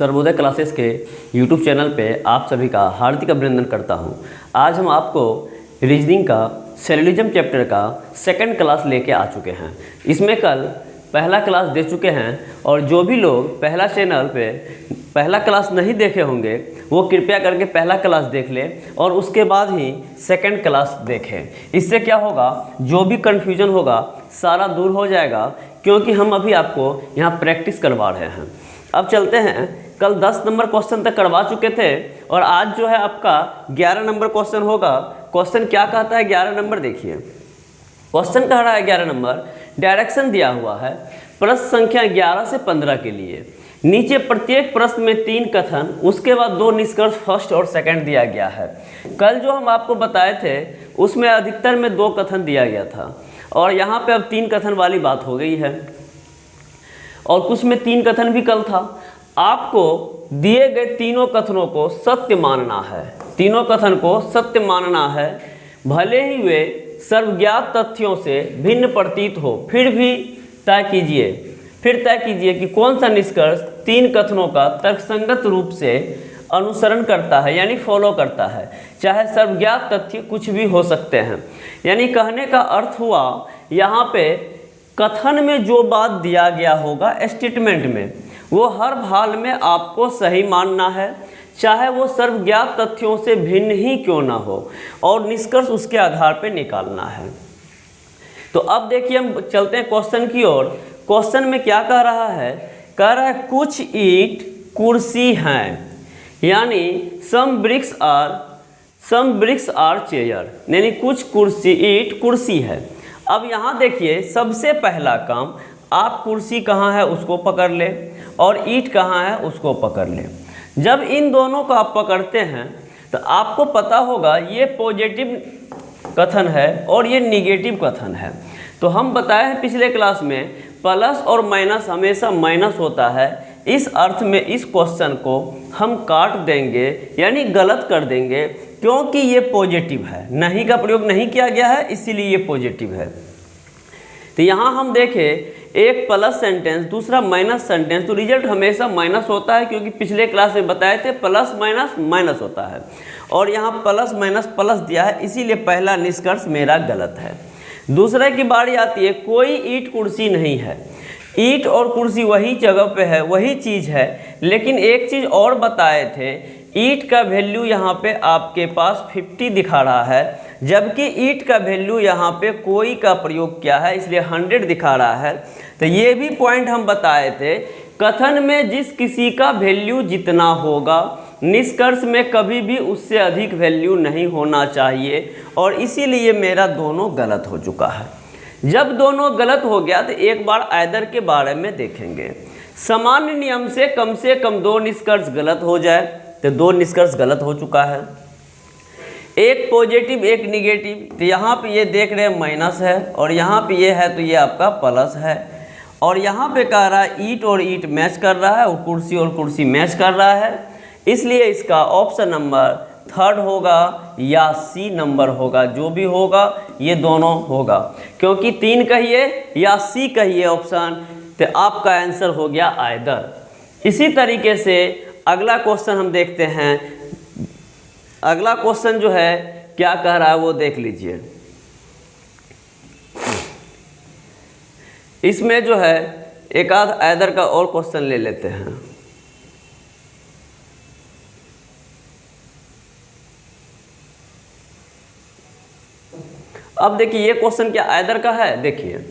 Sarvodaya classes के YouTube channel पे आप सभी का हार्दिक अभिनंदन करता हूं। आज हम आपको रीजनिंग का सेलुलिज्म चैप्टर का सेकंड क्लास लेके आ चुके हैं। इसमें कल पहला क्लास दे चुके हैं और जो भी लोग पहला चैनल पे पहला क्लास नहीं देखे होंगे वो कृपया करके पहला क्लास देख लें और उसके बाद ही सेकंड क्लास देखें। इससे क्या होगा, जो भी कन्फ्यूजन होगा सारा दूर हो जाएगा, क्योंकि हम अभी आपको यहाँ प्रैक्टिस करवा रहे हैं। अब चलते हैं, कल 10 नंबर क्वेश्चन तक करवा चुके थे और आज जो है आपका 11 नंबर क्वेश्चन होगा। क्वेश्चन क्या कहता है 11 नंबर, देखिए क्वेश्चन कह रहा है 11 नंबर, डायरेक्शन दिया हुआ है प्रश्न संख्या 11 से 15 के लिए। नीचे प्रत्येक प्रश्न में 3 कथन, उसके बाद 2 निष्कर्ष फर्स्ट और सेकंड दिया गया है। कल जो हम आपको बताए थे उसमें अधिकतर में 2 कथन दिया गया था और यहाँ पे अब 3 कथन वाली बात हो गई है और कुछ में 3 कथन भी कल था। आपको दिए गए तीनों कथनों को सत्य मानना है, तीनों कथन को सत्य मानना है, भले ही वे सर्वज्ञात तथ्यों से भिन्न प्रतीत हो, फिर तय कीजिए कि कौन सा निष्कर्ष 3 कथनों का तर्कसंगत रूप से अनुसरण करता है, यानी फॉलो करता है। चाहे सर्वज्ञात तथ्य कुछ भी हो सकते हैं। यानी कहने का अर्थ हुआ, यहाँ पे कथन में जो बात दिया गया होगा स्टेटमेंट में, वो हर हाल में आपको सही मानना है, चाहे वो सर्वज्ञात तथ्यों से भिन्न ही क्यों ना हो, और निष्कर्ष उसके आधार पर निकालना है। तो अब देखिए हम चलते हैं क्वेश्चन की ओर। क्वेश्चन में क्या कह रहा है, कह रहा है कुछ ईंट कुर्सी हैं, यानी सम ब्रिक्स आर चेयर, यानी कुछ कुर्सी ईंट कुर्सी है। अब यहाँ देखिए सबसे पहला काम, आप कुर्सी कहाँ है उसको पकड़ ले और ईंट कहाँ है उसको पकड़ ले। जब इन दोनों को आप पकड़ते हैं तो आपको पता होगा ये पॉजिटिव कथन है और ये निगेटिव कथन है। तो हम बताए हैं पिछले क्लास में, प्लस और माइनस हमेशा माइनस होता है। इस अर्थ में इस क्वेश्चन को हम काट देंगे, यानी गलत कर देंगे, क्योंकि ये पॉजिटिव है, नहीं का प्रयोग नहीं किया गया है, इसीलिए ये पॉजिटिव है। तो यहाँ हम देखें, एक प्लस सेंटेंस दूसरा माइनस सेंटेंस, तो रिजल्ट हमेशा माइनस होता है, क्योंकि पिछले क्लास में बताए थे प्लस माइनस माइनस होता है और यहाँ प्लस माइनस प्लस दिया है, इसीलिए पहला निष्कर्ष मेरा गलत है। दूसरे की बारी आती है, कोई ईंट कुर्सी नहीं है। ईंट और कुर्सी वही जगह पे है, वही चीज़ है, लेकिन एक चीज़ और बताए थे, ईंट का वैल्यू यहाँ पे आपके पास 50 दिखा रहा है, जबकि ईंट का वैल्यू यहाँ पे कोई का प्रयोग किया है, इसलिए 100 दिखा रहा है। तो ये भी पॉइंट हम बताए थे, कथन में जिस किसी का वैल्यू जितना होगा, निष्कर्ष में कभी भी उससे अधिक वैल्यू नहीं होना चाहिए, और इसीलिए मेरा दोनों गलत हो चुका है। जब दोनों गलत हो गया तो एक बार आइदर के बारे में देखेंगे। सामान्य नियम से कम 2 निष्कर्ष गलत हो जाए, तो 2 निष्कर्ष गलत हो चुका है, एक पॉजिटिव एक निगेटिव। तो यहाँ पे ये देख रहे हैं माइनस है और यहाँ पे ये है तो ये आपका प्लस है, और यहाँ पे कह रहा है ईंट और ईंट मैच कर रहा है और कुर्सी मैच कर रहा है, इसलिए इसका ऑप्शन नंबर 3 होगा या सी नंबर होगा, जो भी होगा ये दोनों होगा, क्योंकि 3 कहिए या सी कहिए ऑप्शन, तो आपका आंसर हो गया आइदर। इसी तरीके से अगला क्वेश्चन हम देखते हैं। अगला क्वेश्चन जो है क्या कह रहा है वो देख लीजिए। इसमें जो है एक आध आइदर का और क्वेश्चन ले लेते हैं। अब देखिए ये क्वेश्चन क्या आइदर का है, देखिए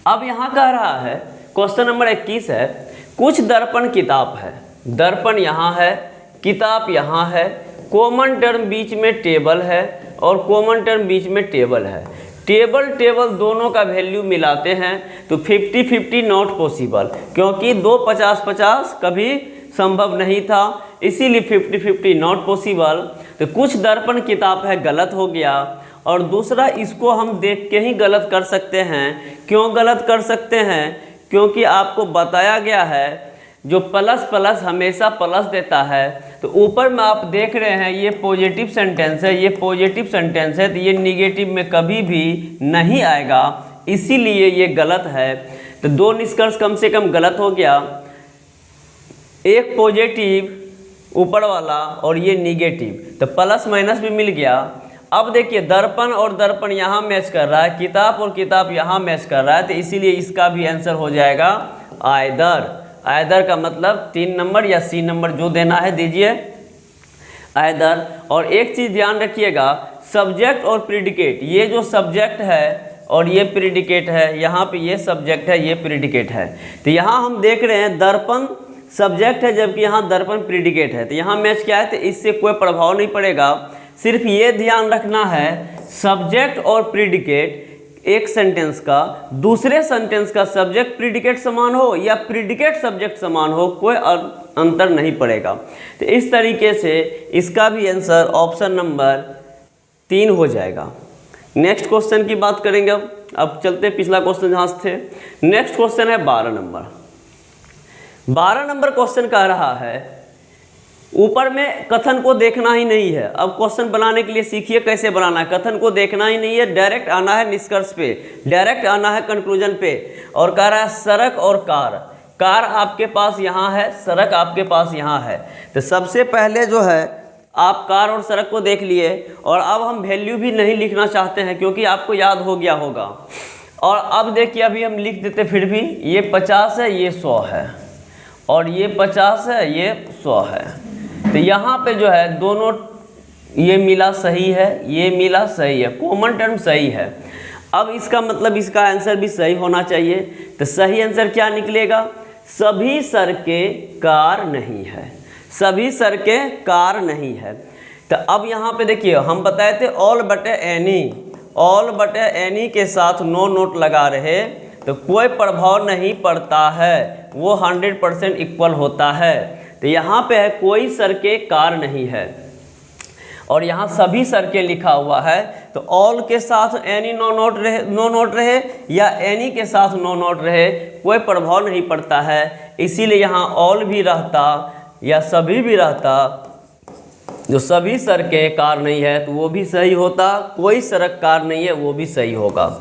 अब यहाँ कह रहा है क्वेश्चन नंबर 21 है, कुछ दर्पण किताब है, दर्पण यहाँ है, किताब यहाँ है, कॉमन टर्म बीच में टेबल है और कॉमन टर्म बीच में टेबल है। टेबल दोनों का वैल्यू मिलाते हैं तो 50-50 नॉट पॉसिबल, क्योंकि 2 50-50 कभी संभव नहीं था, इसीलिए 50-50 नॉट पॉसिबल। तो कुछ दर्पण किताब है गलत हो गया, और दूसरा इसको हम देख के ही गलत कर सकते हैं। क्यों गलत कर सकते हैं, क्योंकि आपको बताया गया है जो प्लस प्लस हमेशा प्लस देता है। तो ऊपर में आप देख रहे हैं ये पॉजिटिव सेंटेंस है, ये पॉजिटिव सेंटेंस है, तो ये निगेटिव में कभी भी नहीं आएगा, इसीलिए ये गलत है। तो 2 निष्कर्ष कम से कम गलत हो गया। एक पॉजिटिव ऊपर वाला और ये निगेटिव, तो प्लस माइनस भी मिल गया। अब देखिए दर्पण और दर्पण यहाँ मैच कर रहा है, किताब और किताब यहाँ मैच कर रहा है, तो इसीलिए इसका भी आंसर हो जाएगा आइदर। आइदर का मतलब 3 नंबर या सी नंबर जो देना है दीजिए आइदर। और एक चीज़ ध्यान रखिएगा, सब्जेक्ट और प्रीडिकेट, ये जो सब्जेक्ट है और ये प्रीडिकेट है, यहाँ पे ये सब्जेक्ट है ये प्रीडिकेट है, तो यहाँ हम देख रहे हैं दर्पण सब्जेक्ट है जबकि यहाँ दर्पण प्रीडिकेट है, तो यहाँ मैच क्या है, तो इससे कोई प्रभाव नहीं पड़ेगा। सिर्फ ये ध्यान रखना है सब्जेक्ट और प्रीडिकेट एक सेंटेंस का दूसरे सेंटेंस का सब्जेक्ट प्रीडिकेट समान हो या प्रीडिकेट सब्जेक्ट समान हो, कोई अंतर नहीं पड़ेगा। तो इस तरीके से इसका भी आंसर ऑप्शन नंबर 3 हो जाएगा। नेक्स्ट क्वेश्चन की बात करेंगे। अब चलते पिछला क्वेश्चन जहाँ से थे, नेक्स्ट क्वेश्चन है 12 नंबर। 12 नंबर क्वेश्चन कह रहा है ऊपर में कथन को देखना ही नहीं है। अब क्वेश्चन बनाने के लिए सीखिए कैसे बनाना है। कथन को देखना ही नहीं है, डायरेक्ट आना है निष्कर्ष पे, डायरेक्ट आना है कंक्लूजन पे। और कह रहा है सड़क और कार, कार आपके पास यहाँ है, सड़क आपके पास यहाँ है। तो सबसे पहले जो है आप कार और सड़क को देख लिए, और अब हम वैल्यू भी नहीं लिखना चाहते हैं क्योंकि आपको याद हो गया होगा। और अब देखिए अभी हम लिख देते, फिर भी ये 50 है ये 100 है, और ये 50 है ये 100 है, तो यहाँ पे जो है दोनों ये मिला सही है, ये मिला सही है, कॉमन टर्म सही है। अब इसका मतलब इसका आंसर भी सही होना चाहिए। तो सही आंसर क्या निकलेगा, सभी सड़कें कार नहीं है, सभी सड़कें कार नहीं है। तो अब यहाँ पे देखिए हम बताए थे ऑल बटे एनी, ऑल बटे एनी के साथ नो नोट लगा रहे तो कोई प्रभाव नहीं पड़ता है, वो 100% इक्वल होता है। तो यहाँ पे है कोई सड़कें कार नहीं है, और यहाँ सभी सड़कें लिखा हुआ है, तो ऑल के साथ एनी नो नोट रहे या एनी के साथ नो नोट रहे कोई प्रभाव नहीं पड़ता है। इसीलिए यहाँ ऑल भी रहता या सभी भी रहता, जो सभी सड़कें कार नहीं है तो वो भी सही होता, कोई सड़क कार नहीं है वो भी सही होगा।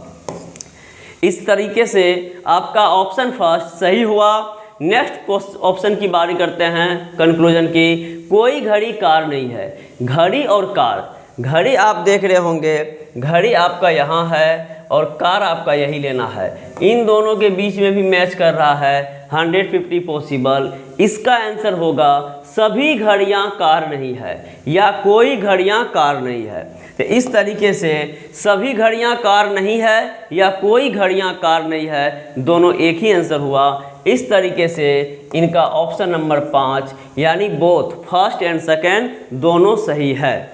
इस तरीके से आपका ऑप्शन फर्स्ट सही हुआ। नेक्स्ट ऑप्शन की बारी करते हैं कंक्लूजन की। कोई घड़ी कार नहीं है, घड़ी और कार, घड़ी आप देख रहे होंगे, घड़ी आपका यहाँ है और कार आपका यही लेना है, इन दोनों के बीच में भी मैच कर रहा है, 150 पॉसिबल। इसका आंसर होगा सभी घड़ियाँ कार नहीं है या कोई घड़ियाँ कार नहीं है। तो इस तरीके से सभी घड़ियाँ कार नहीं है या कोई घड़ियाँ कार नहीं है, दोनों एक ही आंसर हुआ। इस तरीके से इनका ऑप्शन नंबर 5 यानी बोथ फर्स्ट एंड सेकेंड दोनों सही है।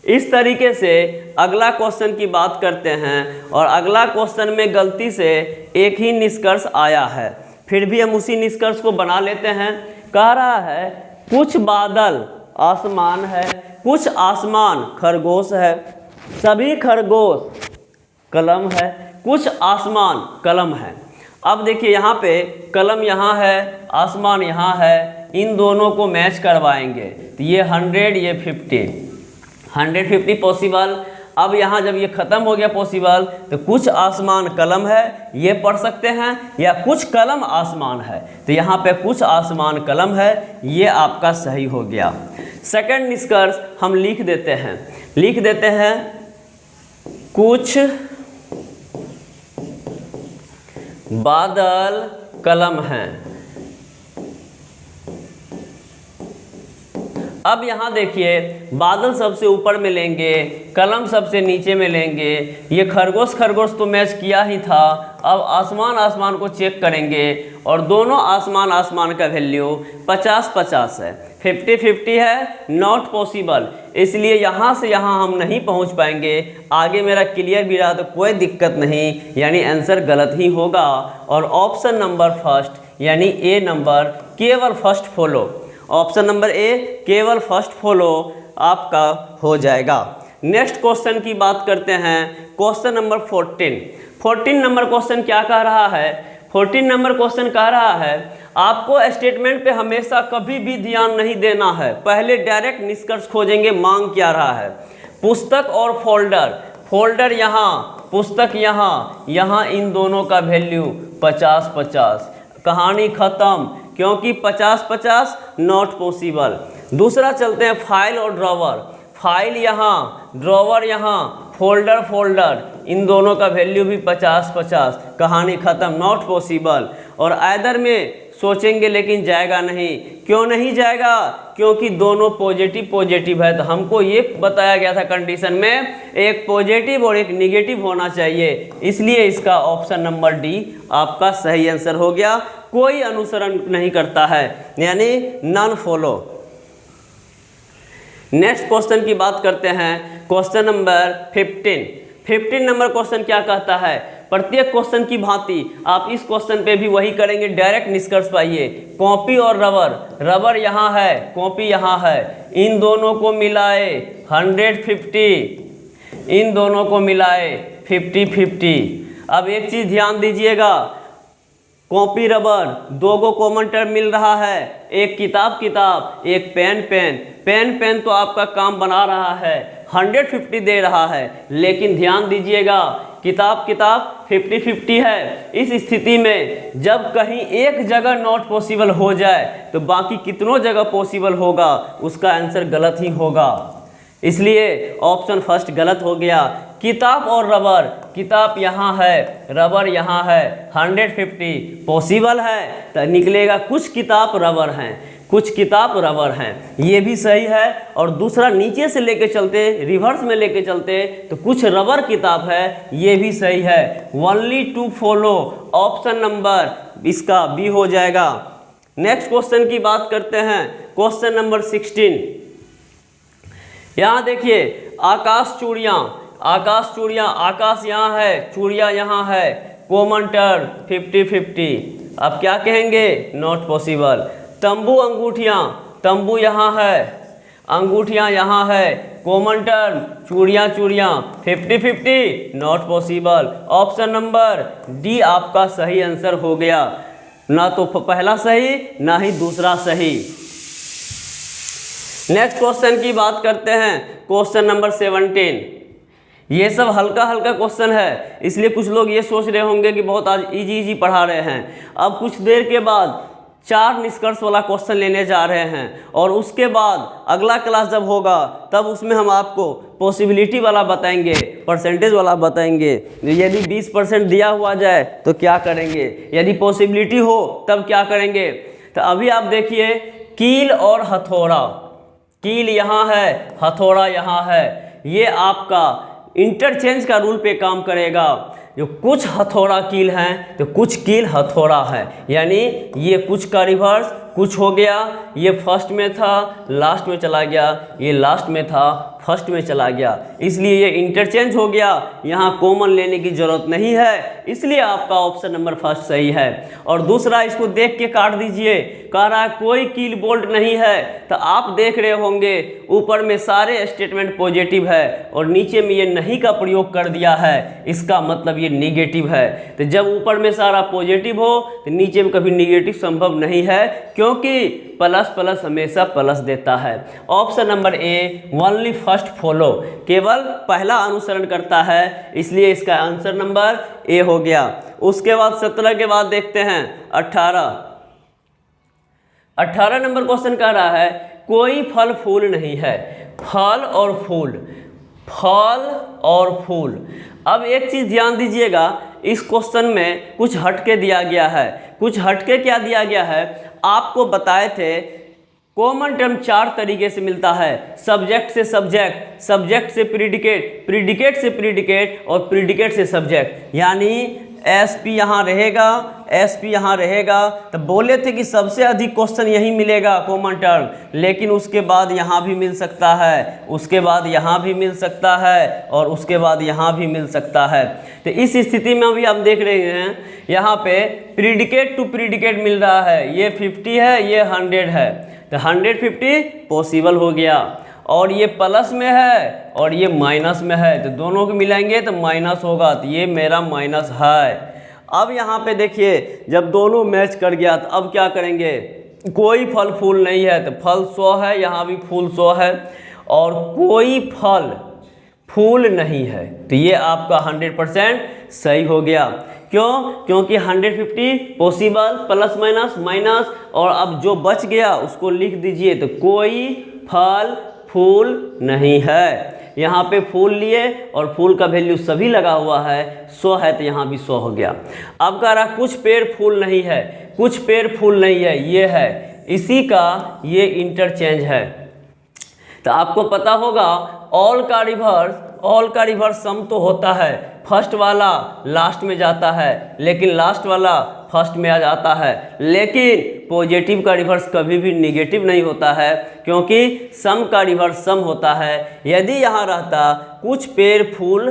इस तरीके से अगला क्वेश्चन की बात करते हैं, और अगला क्वेश्चन में गलती से एक ही निष्कर्ष आया है, फिर भी हम उसी निष्कर्ष को बना लेते हैं। कह रहा है कुछ बादल आसमान है, कुछ आसमान खरगोश है, सभी खरगोश कलम है, कुछ आसमान कलम है। अब देखिए यहाँ पे कलम यहाँ है, आसमान यहाँ है, इन दोनों को मैच करवाएंगे तो ये 100 ये 150 पॉसिबल। अब यहाँ जब ये ख़त्म हो गया पॉसिबल तो कुछ आसमान कलम है ये पढ़ सकते हैं, या कुछ कलम आसमान है, तो यहाँ पे कुछ आसमान कलम है, ये आपका सही हो गया। सेकंड निष्कर्ष हम लिख देते हैं कुछ बादल कलम हैं। अब यहाँ देखिए बादल सबसे ऊपर में लेंगे, कलम सबसे नीचे में लेंगे, ये खरगोश तो मैच किया ही था। अब आसमान को चेक करेंगे और दोनों आसमान का वैल्यू 50-50 है, 50-50 है, नॉट पॉसिबल। इसलिए यहाँ से यहाँ हम नहीं पहुँच पाएंगे। आगे मेरा क्लियर भी रहा तो कोई दिक्कत नहीं, यानी आंसर गलत ही होगा। और ऑप्शन नंबर फर्स्ट यानी ए नंबर केवल first follow, option number A केवल फर्स्ट फॉलो आपका हो जाएगा। नेक्स्ट क्वेश्चन की बात करते हैं, क्वेश्चन नंबर 14 नंबर क्वेश्चन क्या कह रहा है। 14 नंबर क्वेश्चन कह रहा है आपको स्टेटमेंट पे हमेशा कभी भी ध्यान नहीं देना है, पहले डायरेक्ट निष्कर्ष खोजेंगे। मांग क्या रहा है, पुस्तक और फोल्डर यहाँ, पुस्तक यहाँ, इन दोनों का वैल्यू 50-50, कहानी ख़त्म, क्योंकि 50-50 नॉट पॉसिबल। दूसरा चलते हैं फाइल और ड्रॉवर। फाइल यहाँ, ड्रॉवर यहाँ, फोल्डर फोल्डर, इन दोनों का वैल्यू भी 50-50, कहानी ख़त्म, नॉट पॉसिबल। और आइदर में सोचेंगे लेकिन जाएगा नहीं। क्यों नहीं जाएगा? क्योंकि दोनों पॉजिटिव पॉजिटिव है। तो हमको ये बताया गया था कंडीशन में एक पॉजिटिव और एक निगेटिव होना चाहिए, इसलिए इसका ऑप्शन नंबर डी आपका सही आंसर हो गया। कोई अनुसरण नहीं करता है, यानी नॉन फॉलो। नेक्स्ट क्वेश्चन की बात करते हैं, क्वेश्चन नंबर 15 नंबर क्वेश्चन क्या कहता है? प्रत्येक क्वेश्चन की भांति आप इस क्वेश्चन पे भी वही करेंगे, डायरेक्ट निष्कर्ष पाइए। कॉपी और रबर, रबर यहाँ है, कॉपी यहाँ है, इन दोनों को मिलाए 150, इन दोनों को मिलाए 50-50। अब एक चीज़ ध्यान दीजिएगा, कॉपी रबर दो को कॉमन टर्म मिल रहा है, एक किताब किताब, एक पेन पेन। पेन पेन तो आपका काम बना रहा है, 150 दे रहा है, लेकिन ध्यान दीजिएगा किताब किताब 50-50 है। इस स्थिति में जब कहीं एक जगह नॉट पॉसिबल हो जाए तो बाकी कितनों जगह पॉसिबल होगा, उसका आंसर गलत ही होगा। इसलिए ऑप्शन फर्स्ट गलत हो गया। किताब और रबर, किताब यहाँ है, रबर यहाँ है, 150 पॉसिबल है तो निकलेगा कुछ किताब रबर हैं, कुछ किताब रबर हैं, ये भी सही है। और दूसरा नीचे से लेके चलते, रिवर्स में लेके चलते तो कुछ रबर किताब है, ये भी सही है। Only two follow, option number इसका बी हो जाएगा। नेक्स्ट क्वेश्चन की बात करते हैं, क्वेश्चन नंबर 16। यहाँ देखिए आकाश चूड़ियाँ, आकाश चूड़ियाँ, आकाश यहाँ है, चूड़ियाँ यहाँ है, कॉमन टर्म 50-50। अब क्या कहेंगे? Not possible. तंबू अंगूठियाँ, तंबू यहाँ है, अंगूठियाँ यहाँ है, कॉमन टर्म चूड़ियाँ चूड़ियाँ 50-50 not possible. Option number D आपका सही आंसर हो गया, ना तो पहला सही ना ही दूसरा सही। नेक्स्ट क्वेश्चन की बात करते हैं, क्वेश्चन नंबर 17। ये सब हल्का हल्का क्वेश्चन है, इसलिए कुछ लोग ये सोच रहे होंगे कि बहुत आज इजी पढ़ा रहे हैं। अब कुछ देर के बाद 4 निष्कर्ष वाला क्वेश्चन लेने जा रहे हैं, और उसके बाद अगला क्लास जब होगा तब उसमें हम आपको पॉसिबिलिटी वाला बताएंगे, परसेंटेज वाला बताएंगे। यदि 20% दिया हुआ जाए तो क्या करेंगे, यदि पॉसिबिलिटी हो तब क्या करेंगे। तो अभी आप देखिए कील और हथौड़ा, कील यहाँ है, हथौड़ा यहाँ है, ये आपका इंटरचेंज का रूल पे काम करेगा। जो कुछ हथौड़ा कील हैं तो कुछ कील हथौड़ा है, यानी ये कुछ का रिवर्स कुछ हो गया, ये फर्स्ट में था लास्ट में चला गया, ये लास्ट में था फर्स्ट में चला गया, इसलिए ये इंटरचेंज हो गया। यहाँ कॉमन लेने की ज़रूरत नहीं है, इसलिए आपका ऑप्शन नंबर फर्स्ट सही है। और दूसरा इसको देख के काट दीजिए, कह रहा है कोई कील बोल्ट नहीं है, तो आप देख रहे होंगे ऊपर में सारे स्टेटमेंट पॉजिटिव है और नीचे में ये नहीं का प्रयोग कर दिया है, इसका मतलब ये नेगेटिव है। तो जब ऊपर में सारा पॉजिटिव हो तो नीचे में कभी नेगेटिव संभव नहीं है, क्योंकि प्लस प्लस हमेशा प्लस देता है। Option number A only first follow, केवल पहला अनुसरण करता है, इसलिए इसका आंसर नंबर ए हो गया। उसके बाद 17 के बाद देखते हैं 18 नंबर क्वेश्चन कह रहा है कोई फल फूल नहीं है। फल और फूल, फल और फूल। अब एक चीज़ ध्यान दीजिएगा, इस क्वेश्चन में कुछ हटके दिया गया है। कुछ हटके क्या दिया गया है, आपको बताए थे कॉमन टर्म 4 तरीके से मिलता है, सब्जेक्ट से सब्जेक्ट, सब्जेक्ट से प्रीडिकेट, प्रीडिकेट से प्रीडिकेट और प्रीडिकेट से सब्जेक्ट। यानी एसपी यहाँ रहेगा, एसपी यहाँ रहेगा। तो बोले थे कि सबसे अधिक क्वेश्चन यही मिलेगा कॉमन टर्म, लेकिन उसके बाद यहाँ भी मिल सकता है, उसके बाद यहाँ भी मिल सकता है और उसके बाद यहाँ भी मिल सकता है। तो इस स्थिति में अभी आप देख रहे हैं यहाँ पे प्रीडिकेट टू प्रीडिकेट मिल रहा है, ये 50 है, ये 100 है, तो 150 पॉसिबल हो गया। और ये प्लस में है और ये माइनस में है, तो दोनों को मिलाएंगे तो माइनस होगा, तो ये मेरा माइनस है। अब यहाँ पे देखिए जब दोनों मैच कर गया तो अब क्या करेंगे, कोई फल फूल नहीं है, तो फल 100 है, यहाँ भी फूल 100 है, और कोई फल फूल नहीं है, तो ये आपका 100% सही हो गया। क्यों? क्योंकि 150 पॉसिबल, प्लस माइनस माइनस, और अब जो बच गया उसको लिख दीजिए। तो कोई फल फूल नहीं है। यहाँ पे फूल लिए और फूल का वैल्यू सभी लगा हुआ है, 100 है, तो यहाँ भी 100 हो गया। अब कह रहा कुछ पेड़ फूल नहीं है, कुछ पेड़ फूल नहीं है, ये है, इसी का ये इंटरचेंज है। तो आपको पता होगा ऑल का रिवर्स सम तो होता है, फर्स्ट वाला लास्ट में जाता है, लेकिन लास्ट वाला फर्स्ट में आ जाता है। लेकिन पॉजिटिव का रिवर्स कभी भी निगेटिव नहीं होता है, क्योंकि सम का रिवर्स सम होता है। यदि यहाँ रहता कुछ पेड़ फूल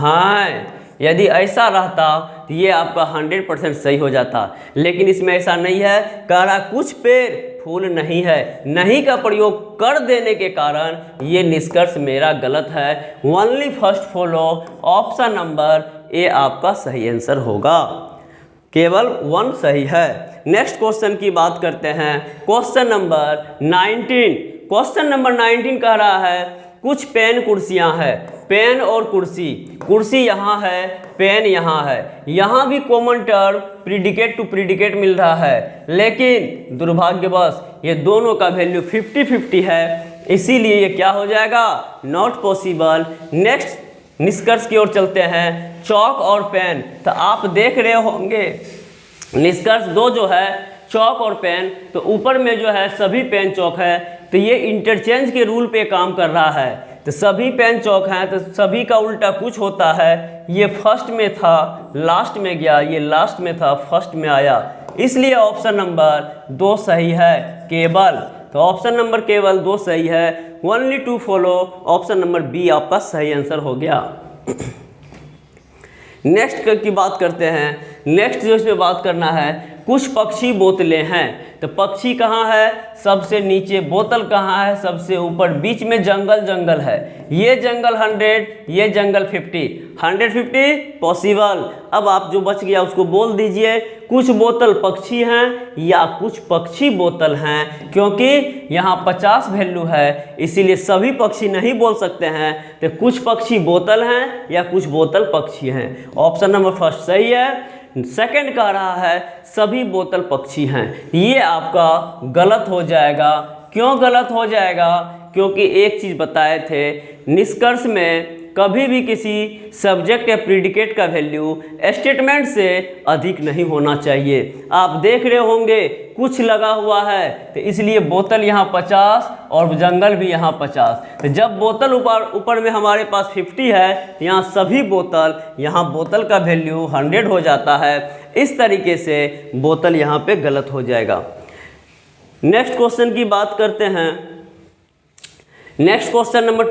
हैं, यदि ऐसा रहता तो ये आपका 100% सही हो जाता, लेकिन इसमें ऐसा नहीं है। कह रहा कुछ पेड़ फूल नहीं है, नहीं का प्रयोग कर देने के कारण ये निष्कर्ष मेरा गलत है। Only first follow option number A आपका सही आंसर होगा, केवल 1 सही है। नेक्स्ट क्वेश्चन की बात करते हैं, क्वेश्चन नंबर 19। क्वेश्चन नंबर 19 कह रहा है कुछ पेन कुर्सियां हैं, पेन और कुर्सी, कुर्सी यहाँ है, पेन यहाँ है, यहाँ भी common term predicate to predicate मिल रहा है, लेकिन दुर्भाग्यवश ये दोनों का वैल्यू 50-50 है, इसीलिए ये क्या हो जाएगा? Not possible. नेक्स्ट निष्कर्ष की ओर चलते हैं, चौक और पेन। तो आप देख रहे होंगे निष्कर्ष 2 जो है चौक और पेन, तो ऊपर में जो है सभी पेन चौक है, तो ये इंटरचेंज के रूल पे काम कर रहा है। तो सभी पेन चौक हैं, तो सभी का उल्टा कुछ होता है। ये फर्स्ट में था, लास्ट में गया, ये लास्ट में था, फर्स्ट में आया, इसलिए ऑप्शन नंबर 2 सही है केवल। तो ऑप्शन नंबर केवल 2 सही है, only two follow, option number B आपका सही आंसर हो गया। नेक्स्ट की बात करते हैं। नेक्स्ट जो इसमें बात करना है, कुछ पक्षी बोतलें हैं। तो पक्षी कहाँ है? सबसे नीचे। बोतल कहाँ है? सबसे ऊपर। बीच में जंगल है, ये जंगल 100, ये जंगल 50, 150 पॉसिबल। अब आप जो बच गया उसको बोल दीजिए, कुछ बोतल पक्षी हैं या कुछ पक्षी बोतल हैं, क्योंकि यहाँ 50 वैल्यू है, इसीलिए सभी पक्षी नहीं बोल सकते हैं। तो कुछ पक्षी बोतल हैं या कुछ बोतल पक्षी हैं, ऑप्शन नंबर फर्स्ट सही है। सेकंड कह रहा है सभी बोतल पक्षी हैं, ये आपका गलत हो जाएगा। क्यों गलत हो जाएगा? क्योंकि एक चीज़ बताए थे, निष्कर्ष में कभी भी किसी सब्जेक्ट या प्रीडिकेट का वैल्यू स्टेटमेंट से अधिक नहीं होना चाहिए। आप देख रहे होंगे कुछ लगा हुआ है, तो इसलिए बोतल यहाँ 50 और जंगल भी यहाँ 50। तो जब बोतल ऊपर में हमारे पास 50 है, तो यहाँ सभी बोतल, यहाँ बोतल का वैल्यू 100 हो जाता है। इस तरीके से बोतल यहाँ पे गलत हो जाएगा। नेक्स्ट क्वेश्चन की बात करते हैं। Next question number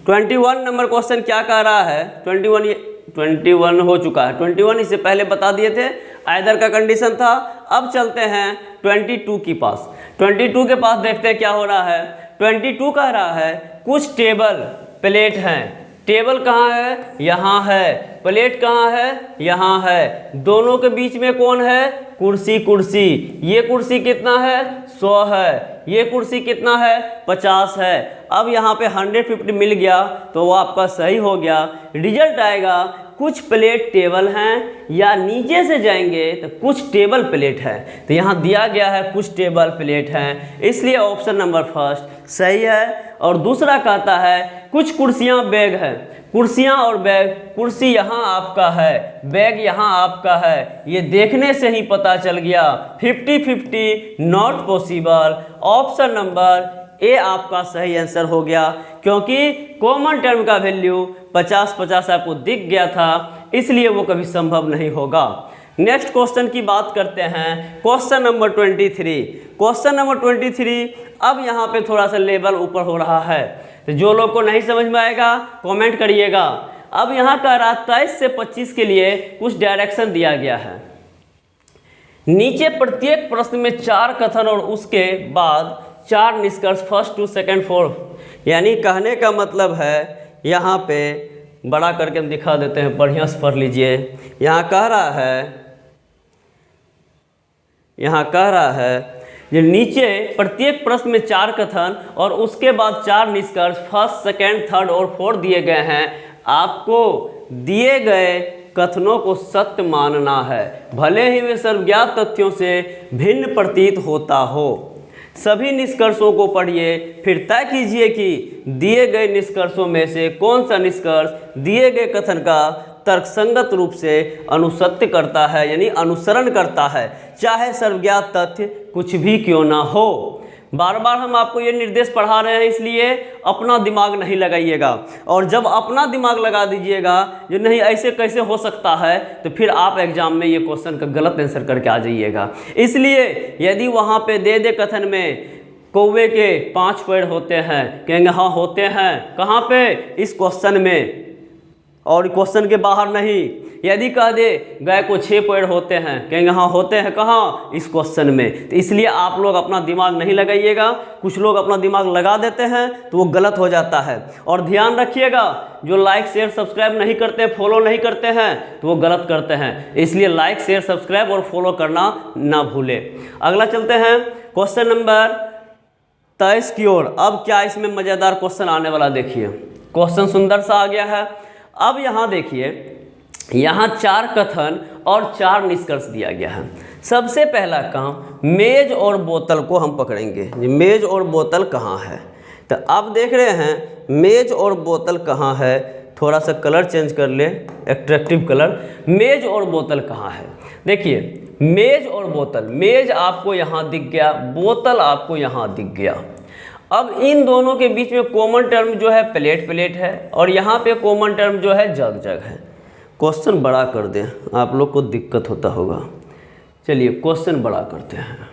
21 number question क्या कह रहा है? 21 हो चुका है। 21 इससे पहले बता दिए थे, आइदर का कंडीशन था। अब चलते हैं 22 के पास। 22 के पास देखते हैं क्या हो रहा है। 22 कह रहा है कुछ टेबल प्लेट हैं। टेबल कहाँ है? यहाँ है। प्लेट कहाँ है? यहाँ है। दोनों के बीच में कौन है? कुर्सी। ये कुर्सी कितना है? 100 है। ये कुर्सी कितना है? 50 है। अब यहाँ पे 150 मिल गया, तो वो आपका सही हो गया। रिजल्ट आएगा कुछ प्लेट टेबल हैं, या नीचे से जाएंगे तो कुछ टेबल प्लेट है। तो यहाँ दिया गया है कुछ टेबल प्लेट हैं, इसलिए ऑप्शन नंबर फर्स्ट सही है। और दूसरा कहता है कुछ कुर्सियाँ बैग हैं। कुर्सियाँ और बैग, कुर्सी यहाँ आपका है, बैग यहाँ आपका है, ये देखने से ही पता चल गया। 50-50 not possible, option number A आपका सही आंसर हो गया, क्योंकि कॉमन टर्म का वैल्यू 50-50 आपको दिख गया था, इसलिए वो कभी संभव नहीं होगा। नेक्स्ट क्वेश्चन की बात करते हैं, क्वेश्चन नंबर 23। क्वेश्चन नंबर 23, अब यहाँ पे थोड़ा सा लेवल ऊपर हो रहा है, तो जो लोग को नहीं समझ में आएगा कमेंट करिएगा। अब यहाँ का 23 से 25 के लिए कुछ डायरेक्शन दिया गया है। नीचे प्रत्येक प्रश्न में 4 कथन और उसके बाद 4 निष्कर्ष, फर्स्ट टू सेकंड फोर्थ। यानी कहने का मतलब है, यहाँ पे बड़ा करके हम दिखा देते हैं, बढ़िया से पढ़ लीजिए। यहाँ कह रहा है जो नीचे प्रत्येक प्रश्न में 4 कथन और उसके बाद 4 निष्कर्ष, फर्स्ट सेकंड थर्ड और फोर्थ दिए गए हैं। आपको दिए गए कथनों को सत्य मानना है, भले ही वे सर्वज्ञात तथ्यों से भिन्न प्रतीत होता हो। सभी निष्कर्षों को पढ़िए, फिर तय कीजिए कि दिए गए निष्कर्षों में से कौन सा निष्कर्ष दिए गए कथन का तर्कसंगत रूप से अनुसत्य करता है, यानी अनुसरण करता है, चाहे सर्वज्ञात तथ्य कुछ भी क्यों ना हो। बार बार हम आपको ये निर्देश पढ़ा रहे हैं, इसलिए अपना दिमाग नहीं लगाइएगा। और जब अपना दिमाग लगा दीजिएगा जो नहीं ऐसे कैसे हो सकता है, तो फिर आप एग्जाम में ये क्वेश्चन का गलत आंसर करके आ जाइएगा। इसलिए यदि वहाँ पे दे कथन में कौवे के 5 पैर होते हैं, कहेंगे हाँ होते हैं, कहाँ पे, इस क्वेश्चन में, और क्वेश्चन के बाहर नहीं। यदि कह दे गाय को 6 पैर होते हैं, कहेंगे हाँ होते हैं, कहाँ, इस क्वेश्चन में। तो इसलिए आप लोग अपना दिमाग नहीं लगाइएगा। कुछ लोग अपना दिमाग लगा देते हैं तो वो गलत हो जाता है। और ध्यान रखिएगा, जो लाइक शेयर सब्सक्राइब नहीं करते, फॉलो नहीं करते हैं, तो वो गलत करते हैं। इसलिए लाइक शेयर सब्सक्राइब और फॉलो करना ना भूले। अगला चलते हैं क्वेश्चन नंबर 23 की ओर। अब क्या इसमें मज़ेदार क्वेश्चन आने वाला, देखिए क्वेश्चन सुंदर सा आ गया है। अब यहाँ देखिए, यहाँ 4 कथन और 4 निष्कर्ष दिया गया है। सबसे पहला काम, मेज और बोतल को हम पकड़ेंगे। मेज और बोतल कहाँ है, तो आप देख रहे हैं मेज और बोतल कहाँ है। थोड़ा सा कलर चेंज कर ले, एट्रैक्टिव कलर। मेज और बोतल कहाँ है, देखिए मेज और बोतल, मेज आपको यहाँ दिख गया, बोतल आपको यहाँ दिख गया। अब इन दोनों के बीच में कॉमन टर्म जो है प्लेट है, और यहाँ पे कॉमन टर्म जो है जग है। क्वेश्चन बड़ा कर दें, आप लोग को दिक्कत होता होगा। चलिए क्वेश्चन बड़ा करते हैं।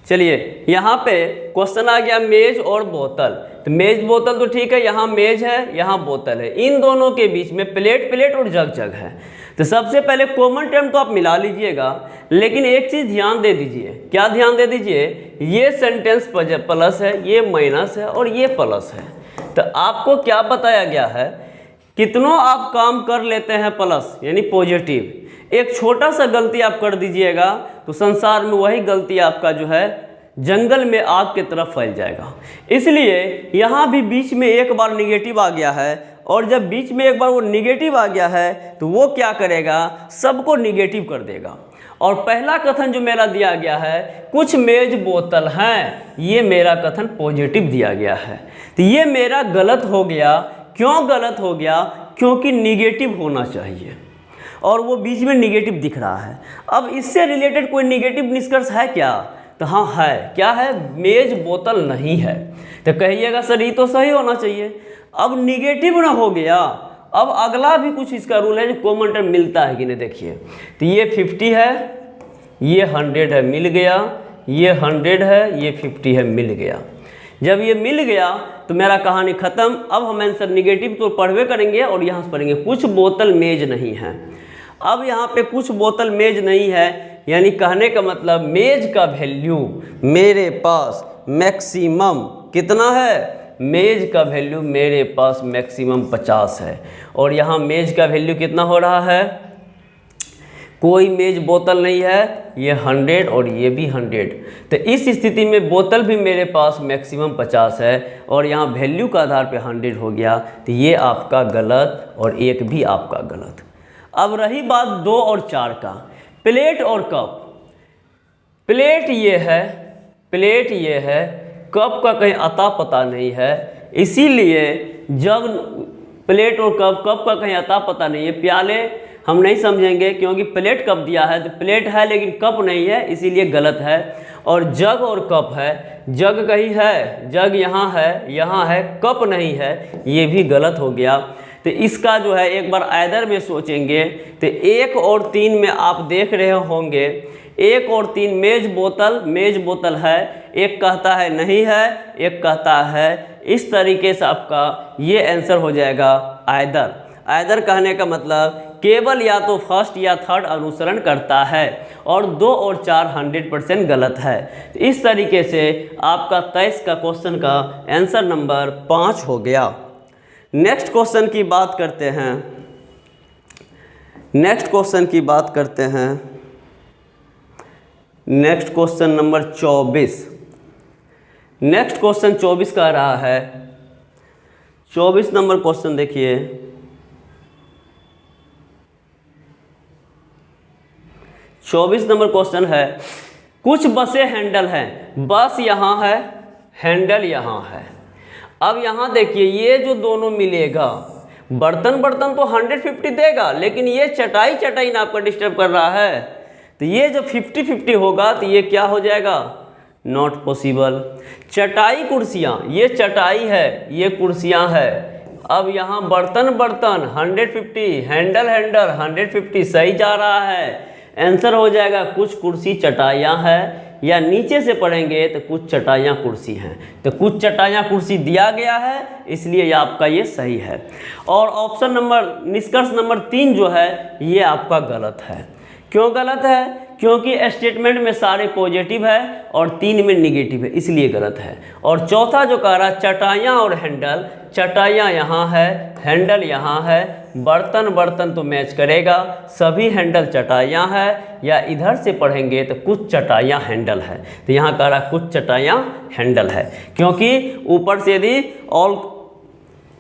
चलिए यहाँ पे क्वेश्चन आ गया मेज और बोतल। तो मेज बोतल तो ठीक है, यहाँ मेज है, यहाँ बोतल है। इन दोनों के बीच में प्लेट और जग है। तो सबसे पहले कॉमन टर्म तो आप मिला लीजिएगा, लेकिन एक चीज़ ध्यान दे दीजिए। क्या ध्यान दे दीजिए, ये सेंटेंस प्लस है, ये माइनस है और ये प्लस है। तो आपको क्या बताया गया है, कितनों आप काम कर लेते हैं प्लस यानी पॉजिटिव, एक छोटा सा गलती आप कर दीजिएगा तो संसार में वही गलती आपका जो है जंगल में आग की तरफ फैल जाएगा। इसलिए यहाँ भी बीच में एक बार निगेटिव आ गया है, और जब बीच में एक बार वो निगेटिव आ गया है तो वो क्या करेगा, सबको निगेटिव कर देगा। और पहला कथन जो मेरा दिया गया है, कुछ मेज बोतल हैं, ये मेरा कथन पॉजिटिव दिया गया है। तो ये मेरा गलत हो गया। क्यों गलत हो गया, क्योंकि निगेटिव होना चाहिए और वो बीच में निगेटिव दिख रहा है। अब इससे रिलेटेड कोई निगेटिव निष्कर्ष है क्या, तो हाँ है। क्या है, मेज बोतल नहीं है। तो कहिएगा सर ये तो सही होना चाहिए। अब निगेटिव ना हो गया, अब अगला भी कुछ इसका रूल है जो कॉमन टर्म मिलता है कि नहीं। देखिए तो ये 50 है, ये 100 है, मिल गया। ये 100 है, ये 50 है, मिल गया। जब ये मिल गया तो मेरा कहानी ख़त्म। अब हम आंसर निगेटिव तो पढ़वे करेंगे और यहाँ से पढ़ेंगे कुछ बोतल मेज नहीं है। अब यहाँ पे कुछ बोतल मेज नहीं है, यानी कहने का मतलब मेज का वैल्यू मेरे पास मैक्सिमम कितना है, मेज का वैल्यू मेरे पास मैक्सिमम 50 है। और यहाँ मेज का वैल्यू कितना हो रहा है, कोई मेज बोतल नहीं है, ये 100 और ये भी 100। तो इस स्थिति में बोतल भी मेरे पास मैक्सिमम 50 है और यहाँ वैल्यू का आधार पे 100 हो गया। तो ये आपका गलत और एक भी आपका गलत। अब रही बात 2 और 4 का, प्लेट और कप। प्लेट ये है, प्लेट ये है, कप का कहीं अता पता नहीं है। इसीलिए जब प्लेट और कप का कहीं अता पता नहीं है। प्याले हम नहीं समझेंगे क्योंकि प्लेट कप दिया है तो प्लेट है लेकिन कप नहीं है, इसीलिए गलत है। और जग और कप है, जग कहीं है, जग यहाँ है, कप नहीं है, ये भी गलत हो गया। तो इसका जो है एक बार आइदर में सोचेंगे तो 1 और 3 में आप देख रहे होंगे 1 और 3 मेज बोतल है, एक कहता है नहीं है, एक कहता है। इस तरीके से आपका ये आंसर हो जाएगा आइदर। आइदर कहने का मतलब केवल या तो फर्स्ट या थर्ड अनुसरण करता है और 2 और 4 100% गलत है। तो इस तरीके से आपका 23 का क्वेश्चन का आंसर नंबर 5 हो गया। नेक्स्ट क्वेश्चन की बात करते हैं। Next question number 24। Next question 24 कह रहा है 24 नंबर क्वेश्चन देखिए। 24 नंबर क्वेश्चन है, कुछ बसें हैंडल हैं, बस यहाँ है, हैंडल यहाँ है। अब यहाँ देखिए ये जो दोनों मिलेगा, बर्तन बर्तन तो 150 देगा, लेकिन ये चटाई चटाई ना आपका डिस्टर्ब कर रहा है, तो ये जो 50-50 होगा तो ये क्या हो जाएगा, नॉट पॉसिबल। चटाई कुर्सियाँ, ये चटाई है, ये कुर्सियाँ है। अब यहाँ बर्तन बर्तन 150, हैंडल हैंडल 150, सही जा रहा है। आंसर हो जाएगा कुछ कुर्सी चटाइयाँ है, या नीचे से पढ़ेंगे तो कुछ चटाइयाँ कुर्सी हैं, तो कुछ चटाइयाँ कुर्सी दिया गया है, इसलिए ये आपका ये सही है। और ऑप्शन नंबर, निष्कर्ष नंबर 3 जो है ये आपका गलत है। क्यों गलत है? क्योंकि स्टेटमेंट में सारे पॉजिटिव है और 3 में निगेटिव है, इसलिए गलत है। और चौथा जो कह रहा चटाइयाँ और हैंडल, चटाइयाँ यहाँ है, हैंडल यहाँ है, बर्तन बर्तन तो मैच करेगा, सभी हैंडल चटाइयाँ है, या इधर से पढ़ेंगे तो कुछ चटाइयाँ हैंडल है, तो यहाँ कह रहा कुछ चटाइयाँ हैंडल है। क्योंकि ऊपर से यदि ऑल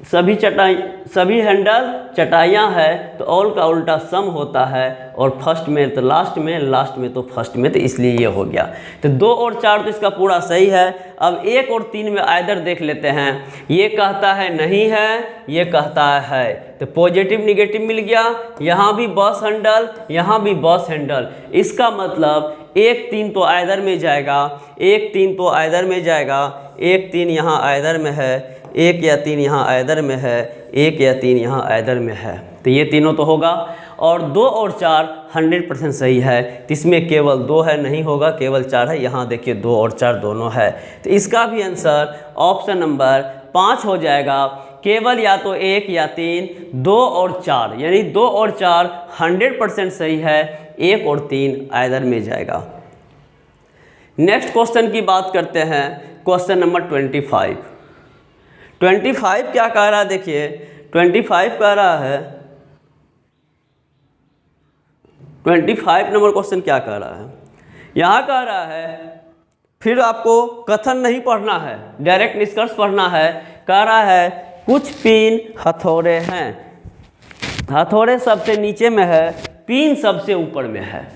सभी हैंडल चटाइयाँ है तो ऑल का उल्टा सम होता है, और फर्स्ट में तो लास्ट में, लास्ट में तो फर्स्ट में, तो इसलिए ये हो गया। तो 2 और 4 तो इसका पूरा सही है। अब 1 और 3 में आइदर देख लेते हैं। ये कहता है नहीं है, ये कहता है, तो पॉजिटिव निगेटिव मिल गया। यहाँ भी बस हैंडल, यहाँ भी बस हैंडल, इसका मतलब 1 3 तो आइदर में जाएगा, 1 3 तो आइदर में जाएगा, 1 3 यहाँ आइदर में है, 1 या 3 यहाँ आइदर में है, 1 या 3 यहाँ आइदर में है, तो ये तीनों तो होगा। और 2 और 4 100% सही है, तो इसमें केवल 2 है, नहीं होगा, केवल 4 है। यहाँ देखिए 2 और 4 दोनों है, तो इसका भी आंसर ऑप्शन नंबर 5 हो जाएगा। केवल या तो 1 या 3, 2 और 4, यानी 2 और 4 100% सही है, 1 और 3 आइदर में जाएगा। नेक्स्ट क्वेश्चन की बात करते हैं, क्वेश्चन नंबर 25। 25 क्या कह रहा है देखिए, 25 कह रहा है, 25 नंबर क्वेश्चन क्या कह रहा है, यहाँ कह रहा है, फिर आपको कथन नहीं पढ़ना है, डायरेक्ट निष्कर्ष पढ़ना है। कह रहा है कुछ पिन हथौड़े हैं, हथौड़े सबसे नीचे में है, पिन सबसे ऊपर में है,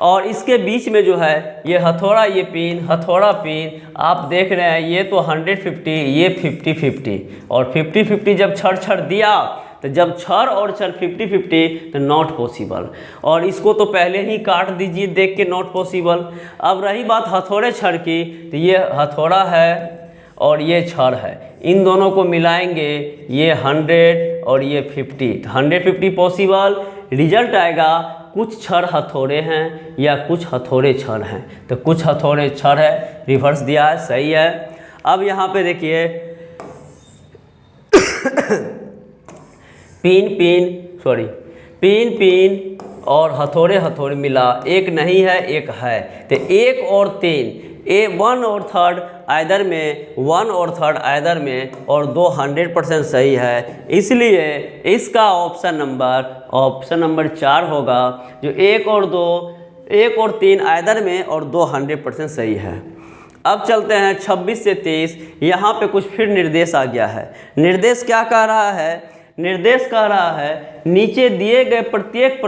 और इसके बीच में जो है ये हथौड़ा, ये पिन, हथौड़ा पिन, आप देख रहे हैं ये तो 150, ये 50-50, और 50-50 जब छड़ छड़ दिया, तो जब छड़ और छड़ 50-50 तो नॉट पॉसिबल, और इसको तो पहले ही काट दीजिए देख के, नॉट पॉसिबल। अब रही बात हथौड़े छड़ की, तो ये हथौड़ा है और ये छड़ है, इन दोनों को मिलाएंगे, ये 100 और ये 50, 150 पॉसिबल। रिजल्ट आएगा कुछ छड़ हथौड़े हैं या कुछ हथौड़े छड़ हैं, तो कुछ हथौड़े छड़ है, रिवर्स दिया है, सही है। अब यहाँ पे देखिए पिन और हथौड़े हथौड़े मिला, एक नहीं है एक है, तो 1 और 3, 1 और 3 आइदर में, 1 और 3 आइदर में, और 2 100% सही है, इसलिए इसका ऑप्शन नंबर 4 होगा, जो 1 और 3 आइदर में और 2 100% सही है। अब चलते हैं 26 से 23, यहाँ पे कुछ फिर निर्देश आ गया है। निर्देश क्या कह रहा है, निर्देश कह रहा है नीचे दिए गए प्रत्येक